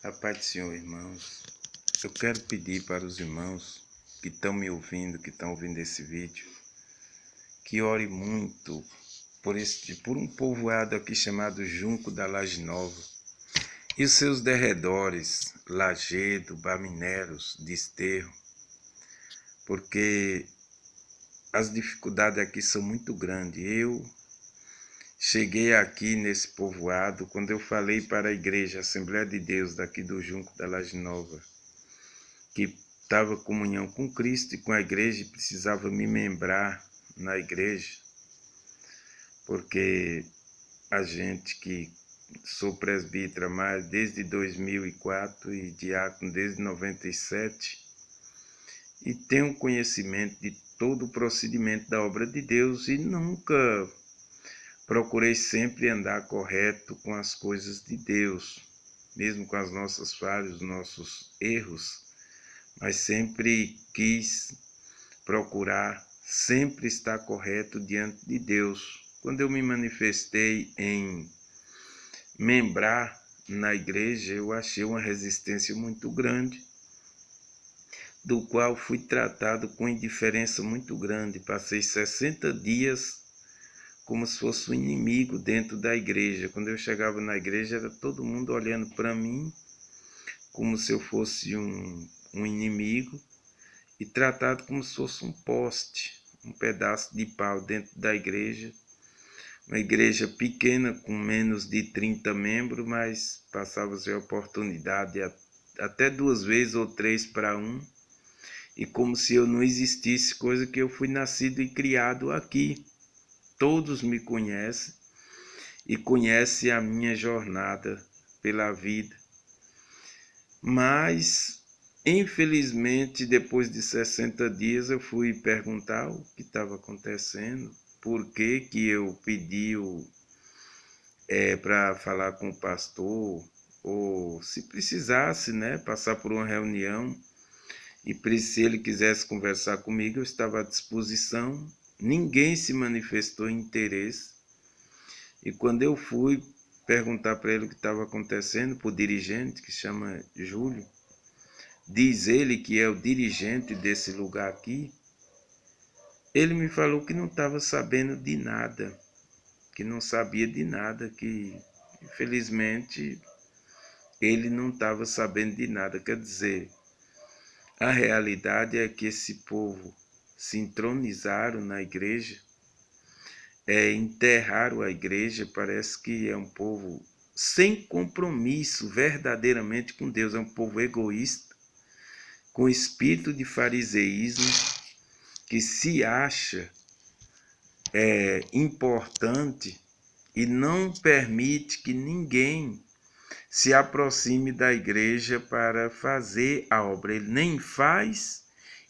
A paz do Senhor, irmãos. Eu quero pedir para os irmãos que estão me ouvindo, que estão ouvindo esse vídeo, que ore muito por um povoado aqui chamado Junco da Laje Nova e os seus derredores, Lajedo, Bamineros, Desterro, porque as dificuldades aqui são muito grandes. Eu cheguei aqui nesse povoado quando eu falei para a igreja Assembleia de Deus daqui do Junco da Laje Nova, que estava em comunhão com Cristo e com a igreja e precisava me membrar na igreja, porque a gente que sou presbítero mais desde 2004 e diácono desde 97 e tenho conhecimento de todo o procedimento da obra de Deus e nunca procurei sempre andar correto com as coisas de Deus, mesmo com as nossas falhas, os nossos erros, mas sempre quis procurar sempre estar correto diante de Deus. Quando eu me manifestei em membrar na igreja, eu achei uma resistência muito grande, do qual fui tratado com indiferença muito grande. Passei 60 dias como se fosse um inimigo dentro da igreja. Quando eu chegava na igreja, era todo mundo olhando para mim como se eu fosse um inimigo e tratado como se fosse um poste, um pedaço de pau dentro da igreja. Uma igreja pequena, com menos de 30 membros, mas passava-se a oportunidade até 2 vezes ou 3 para 1, e como se eu não existisse, coisa que eu fui nascido e criado aqui. Todos me conhecem e conhecem a minha jornada pela vida. Mas, infelizmente, depois de 60 dias, eu fui perguntar o que estava acontecendo, por que eu pedi para falar com o pastor, ou se precisasse, passar por uma reunião, e se ele quisesse conversar comigo, eu estava à disposição. Ninguém se manifestou interesse. E quando eu fui perguntar para ele o que estava acontecendo, para o dirigente, que chama Júlio, diz ele que é o dirigente desse lugar aqui, ele me falou que não estava sabendo de nada, que não sabia de nada, que infelizmente ele não estava sabendo de nada. Quer dizer, a realidade é que esse povo se entronizaram na igreja, enterraram a igreja. Parece que é um povo sem compromisso verdadeiramente com Deus, é um povo egoísta, com espírito de fariseísmo, que se acha importante e não permite que ninguém se aproxime da igreja para fazer a obra. Ele nem faz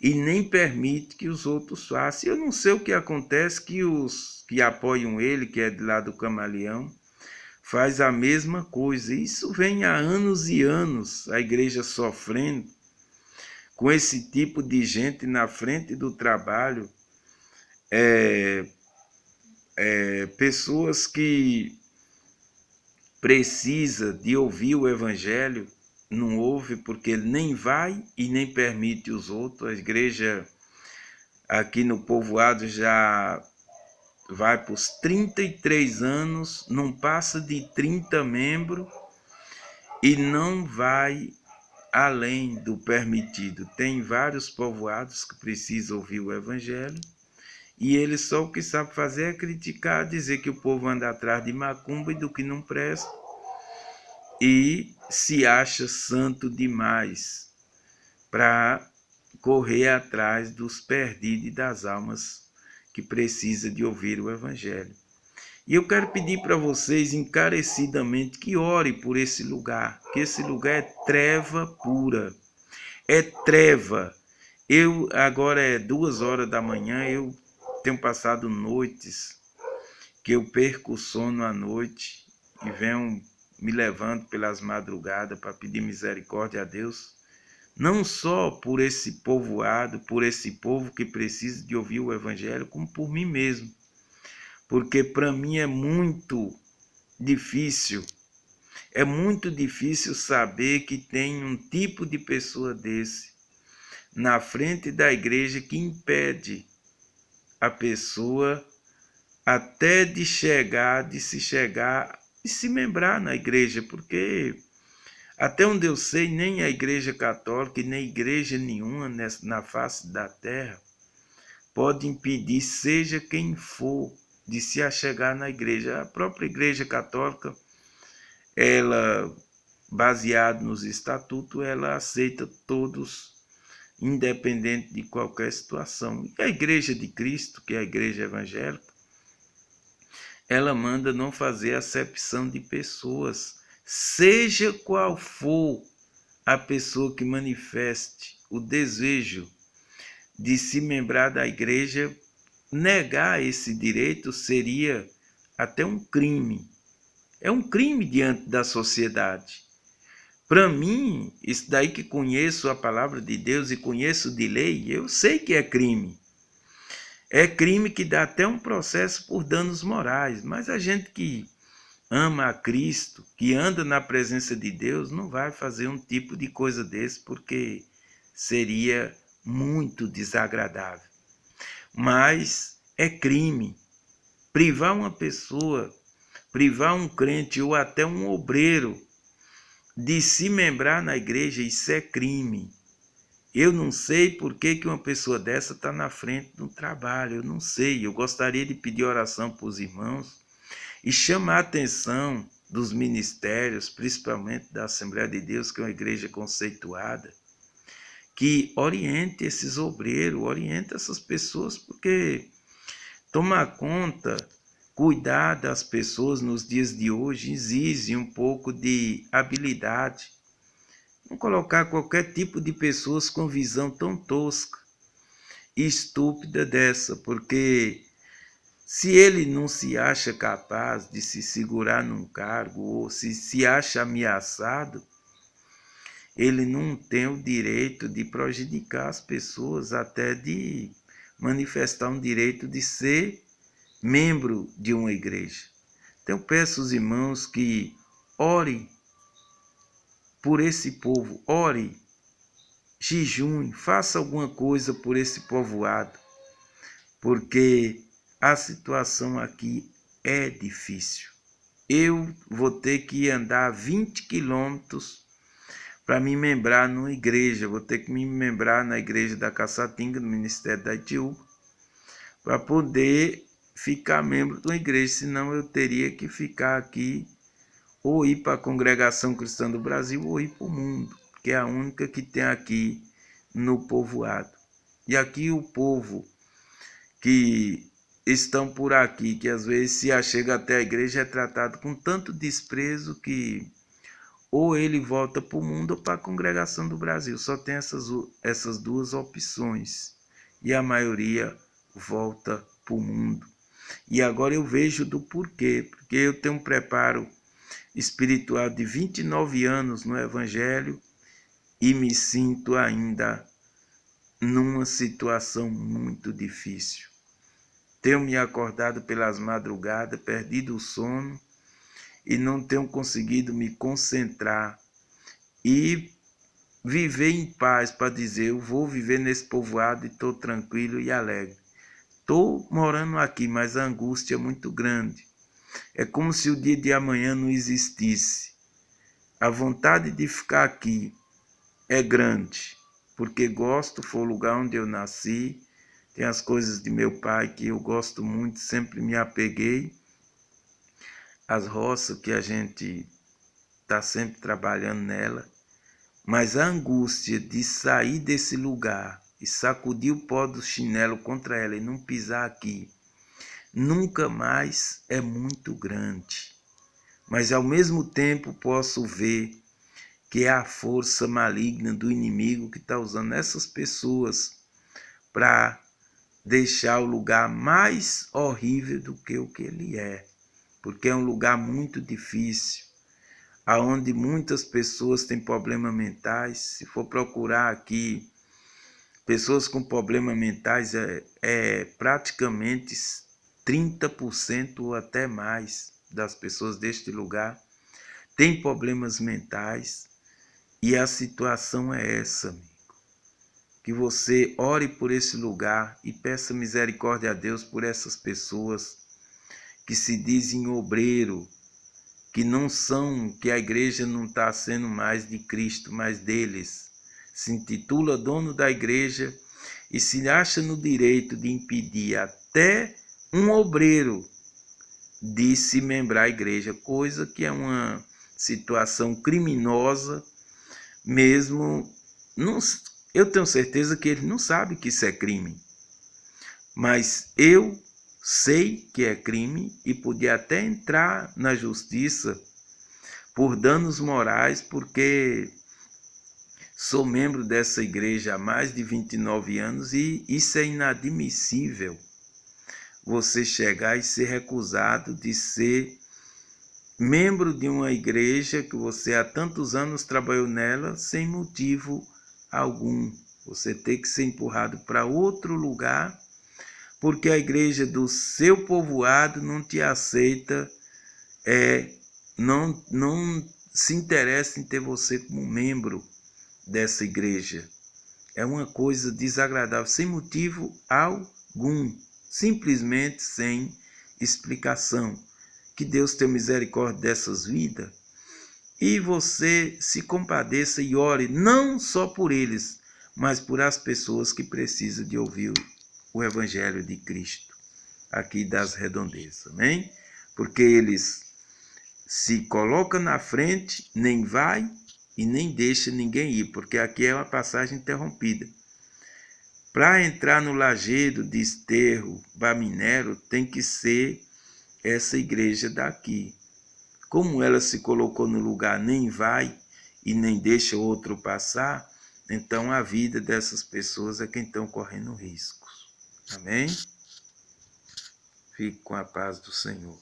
e nem permite que os outros façam. Eu não sei o que acontece, que os que apoiam ele, que é de lá do Camaleão, faz a mesma coisa. Isso vem há anos e anos, a igreja sofrendo com esse tipo de gente na frente do trabalho, pessoas que precisa de ouvir o evangelho, não ouve porque ele nem vai e nem permite os outros. A igreja aqui no povoado já vai para os 33 anos, não passa de 30 membros e não vai além do permitido. Tem vários povoados que precisam ouvir o evangelho e ele só o que sabe fazer é criticar, dizer que o povo anda atrás de macumba e do que não presta, e se acha santo demais para correr atrás dos perdidos e das almas que precisam de ouvir o evangelho. E eu quero pedir para vocês encarecidamente que ore por esse lugar, que esse lugar é treva pura, é treva. Agora é 2 horas da manhã, eu tenho passado noites que eu perco o sono à noite e venho me levando pelas madrugadas para pedir misericórdia a Deus, não só por esse povoado, por esse povo que precisa de ouvir o evangelho, como por mim mesmo, porque para mim é muito difícil É muito difícil saber que tem um tipo de pessoa desse na frente da igreja que impede a pessoa até de se membrar na igreja, porque até onde eu sei, nem a igreja católica e nem igreja nenhuma na face da terra pode impedir, seja quem for, de se achegar na igreja. A própria igreja católica, ela, baseado nos estatutos, ela aceita todos, independente de qualquer situação. E a igreja de Cristo, que é a igreja evangélica, ela manda não fazer acepção de pessoas, seja qual for a pessoa que manifeste o desejo de se membrar da igreja. Negar esse direito seria até um crime. É um crime diante da sociedade. Para mim, isso daí que conheço a palavra de Deus e conheço de lei, eu sei que é crime. É crime que dá até um processo por danos morais, mas a gente que ama a Cristo, que anda na presença de Deus, não vai fazer um tipo de coisa desse, porque seria muito desagradável. Mas é crime privar uma pessoa, privar um crente ou até um obreiro de se membrar na igreja. Isso é crime. Eu não sei por que uma pessoa dessa está na frente do trabalho, eu não sei. Eu gostaria de pedir oração para os irmãos e chamar a atenção dos ministérios, principalmente da Assembleia de Deus, que é uma igreja conceituada, que oriente esses obreiros, oriente essas pessoas, porque tomar conta, cuidar das pessoas nos dias de hoje exige um pouco de habilidade. Não colocar qualquer tipo de pessoas com visão tão tosca e estúpida dessa, porque se ele não se acha capaz de se segurar num cargo ou se acha ameaçado, ele não tem o direito de prejudicar as pessoas, até de manifestar um direito de ser membro de uma igreja. Então eu peço aos irmãos que orem por esse povo, ore, jejum, faça alguma coisa por esse povoado, porque a situação aqui é difícil. Eu vou ter que andar 20 quilômetros para me membrar numa igreja, vou ter que me membrar na igreja da Caçatinga, no Ministério da Itiúba, para poder ficar membro de uma igreja, senão eu teria que ficar aqui ou ir para a Congregação Cristã do Brasil ou ir para o mundo, que é a única que tem aqui no povoado. E aqui o povo que estão por aqui, que às vezes se achega até a igreja, é tratado com tanto desprezo que ou ele volta para o mundo ou para a Congregação do Brasil. Só tem essas duas opções. E a maioria volta para o mundo. E agora eu vejo do porquê. Porque eu tenho um preparo espiritual de 29 anos no Evangelho e me sinto ainda numa situação muito difícil. Tenho me acordado pelas madrugadas, perdido o sono e não tenho conseguido me concentrar e viver em paz para dizer, eu vou viver nesse povoado e estou tranquilo e alegre. Estou morando aqui, mas a angústia é muito grande. É como se o dia de amanhã não existisse. A vontade de ficar aqui é grande, porque gosto, foi o lugar onde eu nasci, tem as coisas de meu pai que eu gosto muito, sempre me apeguei, as roças que a gente está sempre trabalhando nela, mas a angústia de sair desse lugar e sacudir o pó do chinelo contra ela e não pisar aqui, nunca mais, é muito grande. Mas ao mesmo tempo posso ver que é a força maligna do inimigo que está usando essas pessoas para deixar o lugar mais horrível do que o que ele é, porque é um lugar muito difícil, aonde muitas pessoas têm problemas mentais. Se for procurar aqui, pessoas com problemas mentais é praticamente 30% ou até mais das pessoas deste lugar tem problemas mentais, e a situação é essa, amigo. Que você ore por esse lugar e peça misericórdia a Deus por essas pessoas que se dizem obreiro, que não são, que a igreja não está sendo mais de Cristo, mas deles. Se intitula dono da igreja e se acha no direito de impedir até um obreiro de se membrar à igreja, coisa que é uma situação criminosa, mesmo. Não, eu tenho certeza que ele não sabe que isso é crime, mas eu sei que é crime e podia até entrar na justiça por danos morais, porque sou membro dessa igreja há mais de 29 anos e isso é inadmissível. Você chegar e ser recusado de ser membro de uma igreja que você há tantos anos trabalhou nela sem motivo algum. Você tem que ser empurrado para outro lugar porque a igreja do seu povoado não te aceita, não se interessa em ter você como membro dessa igreja. É uma coisa desagradável, sem motivo algum, simplesmente sem explicação. Que Deus tenha misericórdia dessas vidas e você se compadeça e ore não só por eles, mas por as pessoas que precisam de ouvir o Evangelho de Cristo, aqui das redondezas, amém? Porque eles se colocam na frente, nem vai e nem deixa ninguém ir, porque aqui é uma passagem interrompida. Para entrar no lajedo de Esterro, Baminero, tem que ser essa igreja daqui. Como ela se colocou no lugar, nem vai e nem deixa outro passar, então a vida dessas pessoas é quem estão correndo riscos. Amém? Fique com a paz do Senhor.